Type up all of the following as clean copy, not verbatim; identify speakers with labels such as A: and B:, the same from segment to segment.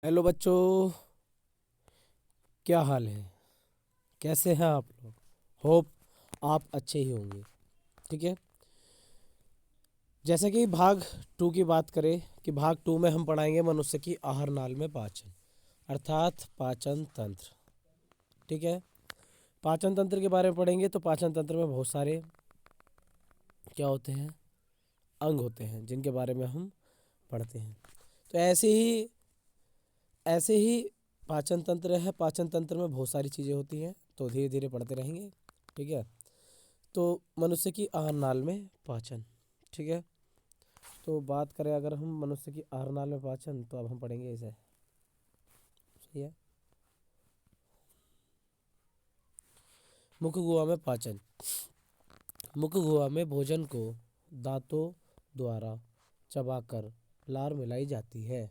A: Hello बच्चों, क्या हाल है? कैसे हैं आप लोग? होप आप अच्छे ही होंगे। ठीक है। जैसे कि भाग टू की बात करें कि भाग टू में हम पढ़ाएंगे मनुष्य की आहार नाल में पाचन, अर्थात पाचन तंत्र। ठीक है। पाचन तंत्र के बारे में पढ़ेंगे तो पाचन तंत्र में बहुत सारे क्या होते हैं, अंग होते हैं जिनके बारे में हम पढ़ते हैं। तो ऐसे ही पाचन तंत्र है। पाचन तंत्र में बहुत सारी चीज़ें होती हैं, तो धीरे धीरे पढ़ते रहेंगे। ठीक है। तो मनुष्य की आहार नाल में पाचन। ठीक है। तो बात करें अगर हम मनुष्य की आहार नाल में पाचन, तो अब हम पढ़ेंगे इसे। सही है। मुख गुहा में पाचन। मुख गुहा में भोजन को दांतों द्वारा चबाकर लार मिलाई जाती है।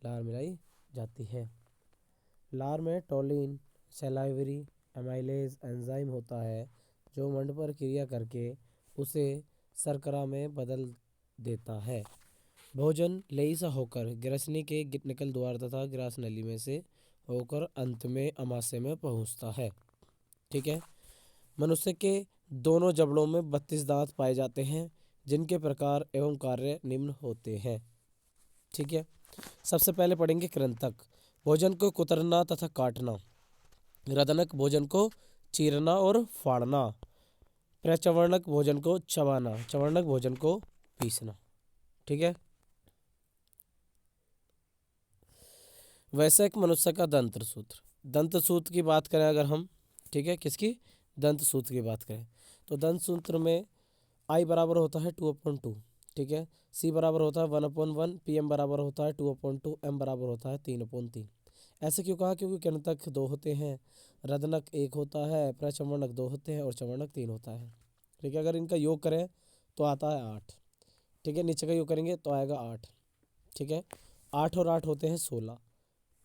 A: लार मिलाई जाती है। लार में टोलिन, सलाइवरी एमाइलेज एंजाइम होता है जो मंड पर क्रिया करके उसे शर्करा में बदल देता है। भोजन लेईसा होकर ग्रसनी के निकल द्वार तथा ग्रास नली में से होकर अंत में अमाशय में पहुंचता है। ठीक है। मनुष्य के दोनों जबड़ों में 32 दांत पाए जाते हैं जिनके प्रकार एवं कार्य निम्न होते हैं। ठीक है। सबसे पहले पढ़ेंगे कृंतक। भोजन को कुतरना तथा काटना। रदनक भोजन को चीरना और फाड़ना। प्रचवर्णक भोजन को चबाना। चवर्णक भोजन को पीसना। ठीक है। वैसे एक मनुष्य का दंत्र सूत्र। दंत सूत्र की बात करें अगर हम, ठीक है, किसकी? दंत सूत्र की बात करें तो दंत सूत्र में आई बराबर होता है 2/2। ठीक है। सी बराबर होता है 1/1। पी एम बराबर होता है 2/2। एम बराबर होता है 3/3। ऐसे क्यों कहा? क्योंकि कृंतक 2 होते हैं, रदनक 1 होता है, प्रचवर्णक 2 होते हैं और चवर्णक 3 होता है। ठीक है। अगर इनका योग करें तो आता है 8। ठीक है। नीचे का योग करेंगे तो आएगा 8। ठीक है। 8 और 8 होते हैं 16।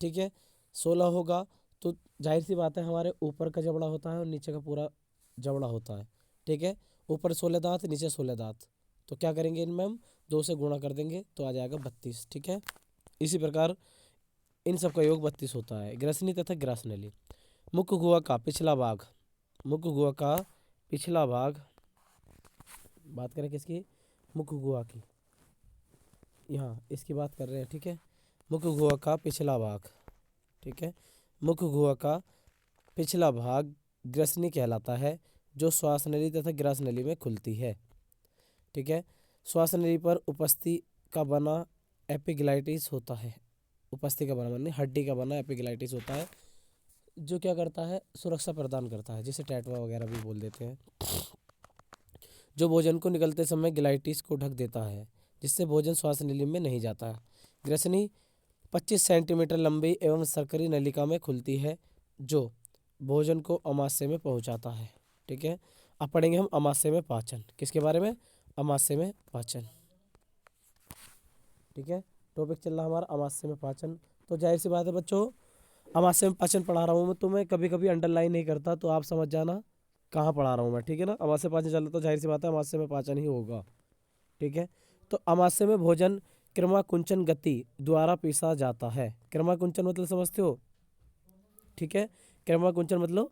A: ठीक है। 16 होगा तो जाहिर सी बात है हमारे ऊपर का जबड़ा होता है और नीचे का पूरा जबड़ा होता है। ठीक है। ऊपर 16 दांत, नीचे 16 दांत, तो क्या करेंगे इनमें हम 2 से गुणा कर देंगे तो आ जाएगा 32। ठीक है। इसी प्रकार इन सब का योग 32 होता है। ग्रसनी तथा ग्रासनली। मुख गुहा का पिछला भाग। मुख गुहा का पिछला भाग, बात करें किसकी? मुख गुहा की। यहाँ इसकी बात कर रहे हैं। ठीक है। मुख गुहा का पिछला भाग। ठीक है। मुख गुहा का पिछला भाग ग्रसनी कहलाता है जो श्वास नली तथा ग्रास नली में खुलती है। ठीक है। श्वास नली पर उपस्थि का बना एपिग्लाइटिस होता है। उपस्थि का बना माने हड्डी का बना एपिग्लाइटिस होता है जो क्या करता है? सुरक्षा प्रदान करता है, जिसे टैटवा वगैरह भी बोल देते हैं, जो भोजन को निकलते समय ग्लाइटिस को ढक देता है जिससे भोजन श्वास नली में नहीं जाता। ग्रसनी 25 सेंटीमीटर लंबी एवं सरकरी नलिका में खुलती है जो भोजन को अमाशय में पहुंचाता है। ठीक है। अब पढ़ेंगे हम अमाशय में पाचन। किसके बारे में? अमाशय में पाचन। ठीक है। टॉपिक चल रहा हमारा अमाशय में पाचन। तो जाहिर सी बात है बच्चों, अमाशय में पाचन पढ़ा रहा हूँ मैं, तो मैं कभी कभी अंडरलाइन नहीं करता, तो आप समझ जाना कहाँ पढ़ा रहा हूँ मैं। ठीक है ना। अमाशय पाचन चल रहा तो जाहिर सी बात है अमाशय में पाचन ही होगा। ठीक है। तो अमाशय में भोजन क्रमाकुंचन गति द्वारा पीसा जाता है। क्रमाकुंचन मतलब समझते हो? ठीक है। क्रमाकुंचन मतलब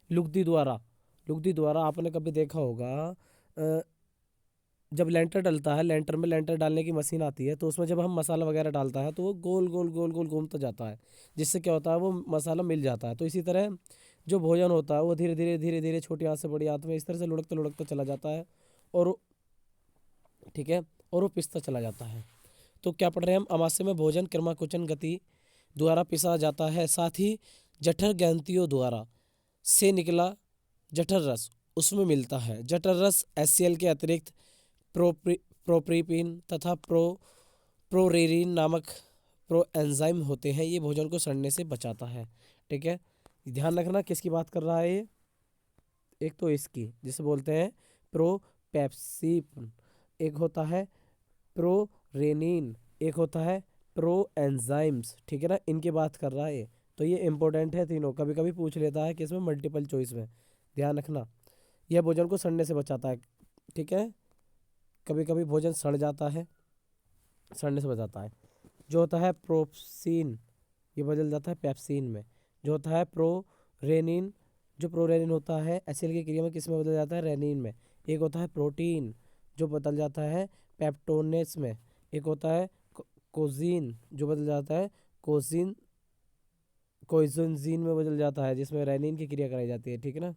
A: लुगदी द्वारा। लुगदी द्वारा आपने कभी देखा होगा, अ, जब लेंटर डलता है, लेंटर में लेंटर डालने की मशीन आती है, तो उसमें जब हम मसाला वगैरह डालता है तो वो गोल गोल गोल गोल घूमता जाता है, जिससे क्या होता है? वो मसाला मिल जाता है। तो इसी तरह जो भोजन होता है वो धीरे धीरे धीरे धीरे छोटी आंच से बड़ी आंच में इस तरह से लुढ़कता लुढ़कता चला जाता है और, ठीक है, और वो पिसता चला जाता है। तो क्या पढ़ रहे हैं हम? अमाशय में भोजन क्रमाकुंचन गति द्वारा पिसा जाता है, साथ ही जठर ग्रंथियों द्वारा से निकला जठर रस उसमें मिलता है। जठर रस एचसीएल के अतिरिक्त प्रोप्रीपिन तथा प्रोरेरिन नामक प्रो एंजाइम होते हैं। ये भोजन को सड़ने से बचाता है। ठीक है। ध्यान रखना किसकी बात कर रहा है ये? एक तो इसकी जिसे बोलते हैं प्रोपेप्सिन, एक होता है प्रोरेनिन, एक होता है प्रो एंजाइम्स। ठीक है ना। इनकी बात कर रहा है ये। तो ये इंपॉर्टेंट है तीनों, कभी कभी पूछ लेता है कि इसमें मल्टीपल चॉइस में। ध्यान रखना, यह भोजन को सड़ने से बचाता है। ठीक है। कभी कभी भोजन सड़ जाता है, सड़ने से बचाता है। जो होता है प्रोप्सिन, ये बदल जाता है पेप्सिन में। जो होता है प्रोरेनिन, जो प्रोरेनिन होता है एसिड की क्रिया में किस में बदल जाता है, रेनिन में। एक होता है प्रोटीन, जो बदल जाता है पेप्टोनेस में। एक होता है कोजीन, जो बदल जाता है कोजिन कोइजोनजीन में बदल जाता है, जिसमें रेनिन की क्रिया कराई जाती है, ठीक है ना,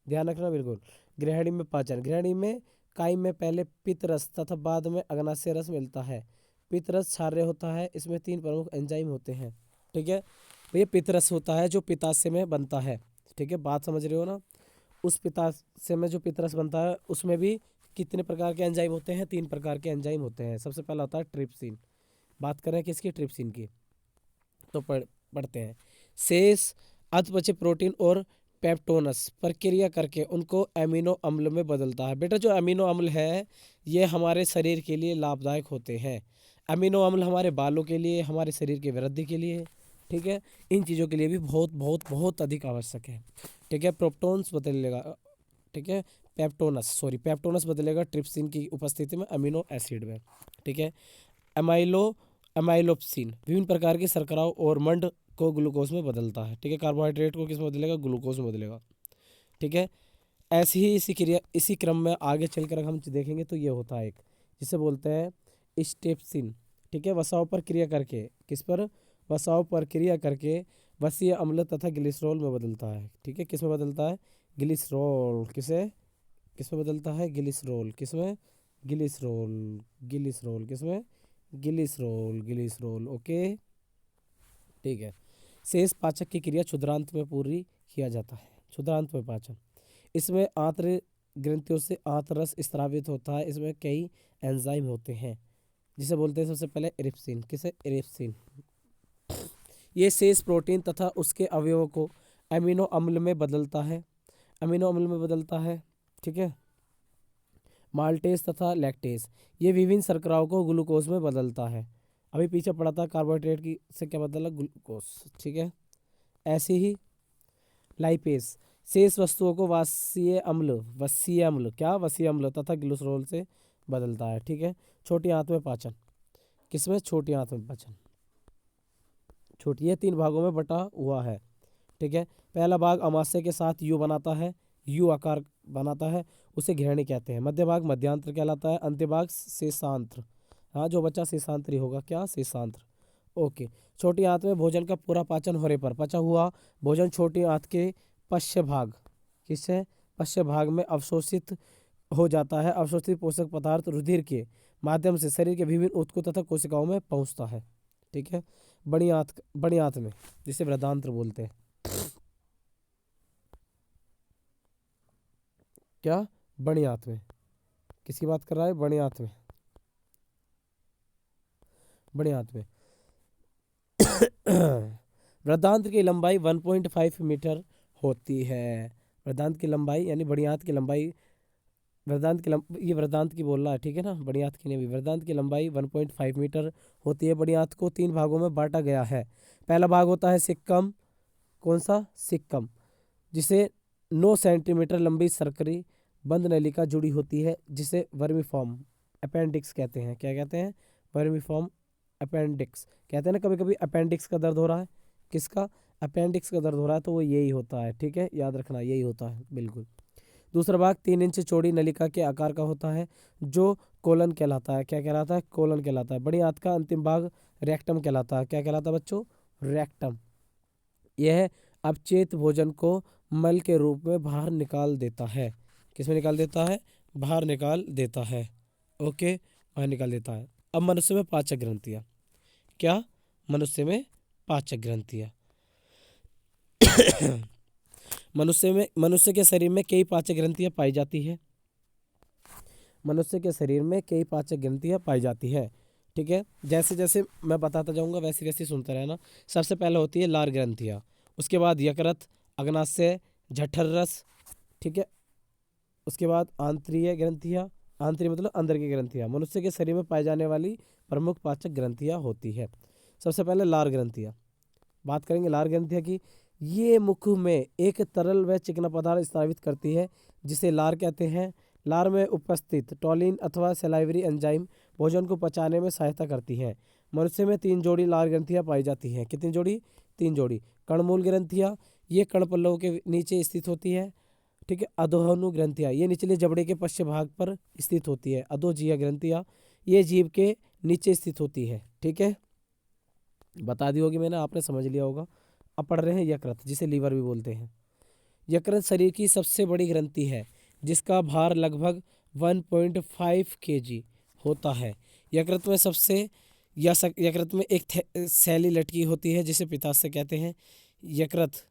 A: ध्यान रखना बिल्कुल। गृहिणी में पाचन, गृहिणी में काई में पहले पित्त रस तथा बाद में अग्नाशय रस मिलता है। पित्त रस क्षार्य होता है, इसमें 3 प्रमुख एंजाइम होते हैं, ठीक है। तो ये पित्त रस होता है जो पित्ताशय में बनता है, ठीक है, बात समझ रहे हो ना। उस पित्ताशय में जो पित्त रस बनता है उसमें भी कितने प्रकार के एंजाइम होते हैं, 3 प्रकार के एंजाइम होते हैं। सबसे पहला होता है ट्रिप्सिन। बात करें किसकी, ट्रिप्सिन की, तो पढ़ते हैं। शेष अधपचे प्रोटीन और पेप्टोनस प्रक्रिया करके उनको एमिनो अम्ल में बदलता है। बेटा जो अमीनो अम्ल है ये हमारे शरीर के लिए लाभदायक होते हैं। अमीनो अम्ल हमारे बालों के लिए, हमारे शरीर की वृद्धि के लिए, ठीक है, इन चीज़ों के लिए भी बहुत बहुत बहुत अधिक आवश्यक है, ठीक है। प्रोप्टोन्स बदलेगा, ठीक है, पेप्टोनस बदलेगा ट्रिप्सिन की उपस्थिति में अमीनो एसिड में, ठीक है। एमाइलो एमाइलोप्सिन विभिन्न प्रकार की शर्कराओं और मंड को ग्लूकोज में बदलता है, ठीक है। कार्बोहाइड्रेट को किस में बदलेगा, ग्लूकोज में बदलेगा, ठीक है। ऐसी ही इसी क्रम में आगे चलकर हम देखेंगे तो ये होता है एक, जिसे बोलते हैं स्टेप्सिन, ठीक है। वसाव पर क्रिया करके, किस पर, वसाव पर क्रिया करके वसीय अम्ल तथा ग्लिसरॉल में बदलता है, ठीक है। किस में बदलता है, ग्लिसरॉल, किस में बदलता है, ग्लिसरॉल, किस में, ग्लिसरॉल किस में, ग्लिसरॉल, ओके, ठीक है। शेष पाचक की क्रिया क्षुद्रांत में पूरी किया जाता है, क्षुद्रांत में पाचन। इसमें आंत्र ग्रंथियों से आंतरस स्रावित होता है, इसमें कई एंजाइम होते हैं, जिसे बोलते हैं सबसे पहले इरिप्सिन, किसे, इरिप्सिन। ये शेष प्रोटीन तथा उसके अवयवों को अमीनो अम्ल में बदलता है, अमीनो अम्ल में बदलता है, ठीक है। माल्टेज तथा लैक्टेज ये विभिन्न शर्कराओं को ग्लूकोज में बदलता है। अभी पीछे पड़ा था कार्बोहाइड्रेट की से क्या बदला, ग्लूकोज, ठीक है। ऐसे ही लाइपेज शेष वस्तुओं को वसीय अम्ल तथा ग्लिसरॉल से बदलता है, ठीक है। छोटी आंत में पाचन, किसमें, छोटी आंत में पाचन, छोटी, ये 3 भागों में बटा हुआ है, ठीक है। पहला भाग अमाशय के साथ यू बनाता है, यू आकार बनाता है, उसे घृणी कहते हैं। मध्य भाग मध्यांत्र कहलाता है, अंत्य भाग शेषांत्र। हाँ, जो बच्चा शेषांत्री होगा, क्या, शेषांत्र, ओके। छोटी आंत में भोजन का पूरा पाचन होने पर पचा हुआ भोजन छोटी आंत के पश्च भाग, किससे, पश्च भाग में अवशोषित हो जाता है। अवशोषित पोषक पदार्थ रुधिर के माध्यम से शरीर के विभिन्न ऊतकों तथा कोशिकाओं में पहुंचता है, ठीक है। बड़ी आंत में, जिसे वृद्धांत्र बोलते हैं, क्या, बड़ी आंत में, किसकी बात कर रहा है, बड़ी आंत में, बड़ी आंत में। वृद्धांत्र की लंबाई 1.5 मीटर होती है। वृद्धांत की लंबाई यानी बड़ी आंत की लंबाई, ये वृद्धांत की बोल रहा है, ठीक है ना, बड़ी आंत की नहीं भी। वृद्धांत की लंबाई 1.5 मीटर होती है। बड़ी आंत को 3 भागों में बांटा गया है। पहला भाग होता है सिक्कम, कौन सा, सिक्कम, जिसे 9 सेंटीमीटर लंबी सरकरी बंद नलिका जुड़ी होती है, जिसे वर्मीफॉर्म अपेंडिक्स कहते हैं। क्या कहते हैं, वर्मीफॉर्म अपेंडिक्स कहते हैं ना। कभी कभी अपेंडिक्स का दर्द हो रहा है, किसका, अपेंडिक्स का दर्द हो रहा है, तो वो यही होता है, ठीक है, याद रखना, यही होता है, बिल्कुल। दूसरा भाग 3 इंच चौड़ी नलिका के आकार का होता है, जो कोलन कहलाता है। क्या कहलाता है, कोलन कहलाता है। बड़ी आंत का अंतिम भाग रेक्टम कहलाता है। क्या कहलाता है बच्चों, रेक्टम। यह अपचेत भोजन को मल के रूप में बाहर निकाल देता है, किसमें निकाल देता है, बाहर निकाल देता है, ओके, बाहर निकाल देता है। अब मनुष्य में पाचक ग्रंथियाँ, क्या, मनुष्य में पाचक ग्रंथियाँ। मनुष्य के शरीर में कई पाचक ग्रंथियाँ पाई जाती है, मनुष्य के शरीर में कई पाचक ग्रंथियाँ पाई जाती है, ठीक है। जैसे जैसे मैं बताता जाऊंगा वैसे वैसे सुनते रहना। सबसे पहले होती है लार ग्रंथियाँ, उसके बाद यकृत, अग्नाशय, जठर रस, ठीक है। उसके बाद आंतरीय ग्रंथियाँ, आंतरीय मतलब अंदर की ग्रंथियाँ। मनुष्य के शरीर में पाई जाने वाली प्रमुख पाचक ग्रंथियाँ होती है। सबसे पहले लार ग्रंथियाँ, बात करेंगे लार ग्रंथियाँ की। ये मुख में एक तरल व चिकना पदार्थ स्रावित करती है, जिसे लार कहते हैं। लार में उपस्थित टॉलिन अथवा सलाइवरी एंजाइम भोजन को पचाने में सहायता करती हैं। मनुष्य में 3 जोड़ी लाल ग्रंथियां पाई जाती हैं। कितनी जोड़ी? 3 जोड़ी। कर्णमूल ग्रंथियां, ये कर्णपल्लव के नीचे स्थित होती है। ठीक है। अधोहनु ग्रंथियां, ये निचले जबड़े के पश्च भाग पर स्थित होती है। अधोजीह ग्रंथियां, ये जीभ के नीचे स्थित होती है। ठीक है, बता दी होगी मैंने, आपने समझ लिया होगा। अब पढ़ रहे हैं यकृत, जिसे लीवर भी बोलते हैं। यकृत शरीर की सबसे बड़ी ग्रंथि है, जिसका भार लगभग 1.5 kg होता है। यकृत में यकृत में एक थैली लटकी होती है, जिसे पित्ताशय कहते हैं। यकृत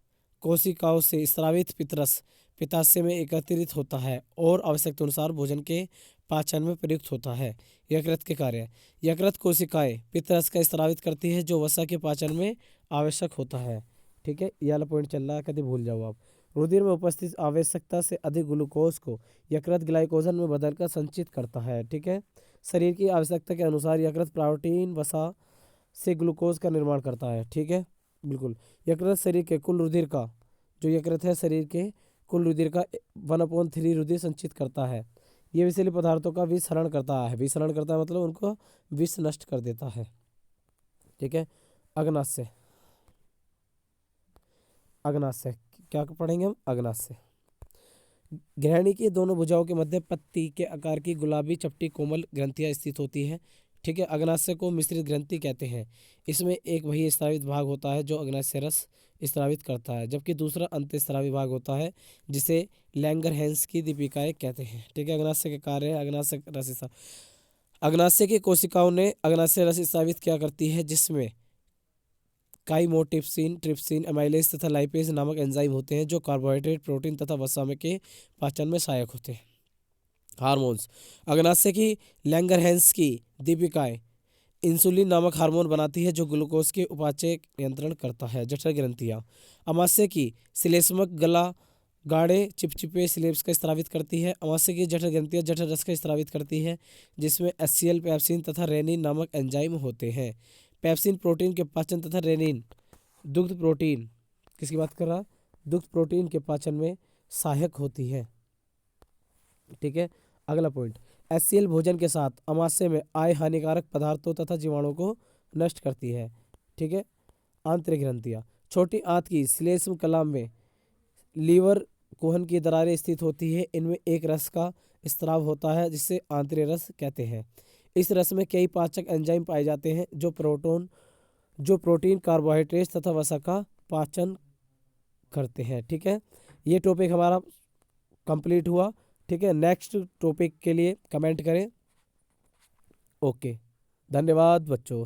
A: कोशिकाओं से स्रावित पित्तरस पित्ताशय में एकत्रित होता है और आवश्यकता अनुसार भोजन के पाचन में प्रयुक्त होता है। यकृत के कार्य: यकृत कोशिकाएं पित्तरस का स्रावित करती है, जो वसा के पाचन में आवश्यक होता है। ठीक है, यह वाला पॉइंट चल रहा है, कभी भूल जाओ आप। रुधिर में उपस्थित आवश्यकता से अधिक ग्लूकोज को यकृत ग्लाइकोजन में बदलकर संचित करता है। ठीक है, शरीर की आवश्यकता के अनुसार यकृत प्रोटीन वसा से ग्लूकोज का निर्माण करता है। ठीक है, बिल्कुल। यकृत शरीर के कुल रुधिर का, जो यकृत है शरीर के कुल रुधिर का 1/3 रुधिर संचित करता है। ये विषैले पदार्थों का विसरण करता है। विसरण करता है मतलब उनको विष नष्ट कर देता है। ठीक है, अग्नाशय। अग्नाशय क्या पढ़ेंगे हम? अग्नाशय ग्रहणी की दोनों भुजाओं के मध्य पत्ती के आकार की गुलाबी चपटी कोमल ग्रंथियां स्थित होती है। ठीक है, अग्नाशय को मिश्रित ग्रंथि कहते हैं। इसमें एक वही स्रावित भाग होता है जो अग्नाशय रस स्रावित करता है, जबकि दूसरा अंतःस्रावी भाग होता है, जिसे लैंगरहैंस की दीपिकाएं कहते हैं। ठीक है, अग्नाशय के कार्य है अग्नाशय रस। अग्नाशय की कोशिकाओं ने अग्नाशय रस स्रावित क्या करती है, जिसमें काइमोटिप्सिन, ट्रिप्सिन, एमाइलेज तथा लाइपेज नामक एंजाइम होते हैं, जो कार्बोहाइड्रेट, प्रोटीन तथा वसा में के पाचन में सहायक होते हैं। हार्मोन्स: अग्नाशय की लैंगरहैंस की दीपिकाएं इंसुलिन नामक हार्मोन बनाती है, जो ग्लूकोज के उपापचय नियंत्रण करता है। जठर ग्रंथियां: अमाशय की श्लेष्मक गला गाढ़े चिपचिपे स्लेब्स का स्रावित करती है। अमाशय की जठर ग्रंथियां जठर रस का स्रावित करती है, जिसमें एचसीएल, पेप्सिन तथा रेनिन नामक एंजाइम होते हैं। पेप्सिन प्रोटीन के पाचन तथा रेनिन दुग्ध प्रोटीन, किसकी बात कर रहा? दुग्ध प्रोटीन के पाचन में सहायक होती है। ठीक है, अगला पॉइंट, एचसीएल भोजन के साथ अमाशय में आए हानिकारक पदार्थों तथा जीवाणुओं को नष्ट करती है। ठीक है, आंतरिक ग्रंथियां: छोटी आंत की श्लेष्म कला में लीवर कुहन की दरारें स्थित होती है। इनमें एक रस का स्राव होता है, जिसे आंतरिक रस कहते हैं। इस रस में कई पाचक एंजाइम पाए जाते हैं, जो प्रोटीन, कार्बोहाइड्रेट तथा वसा का पाचन करते हैं। ठीक है, ये टॉपिक हमारा कंप्लीट हुआ। ठीक है, नेक्स्ट टॉपिक के लिए कमेंट करें। ओके, धन्यवाद बच्चों।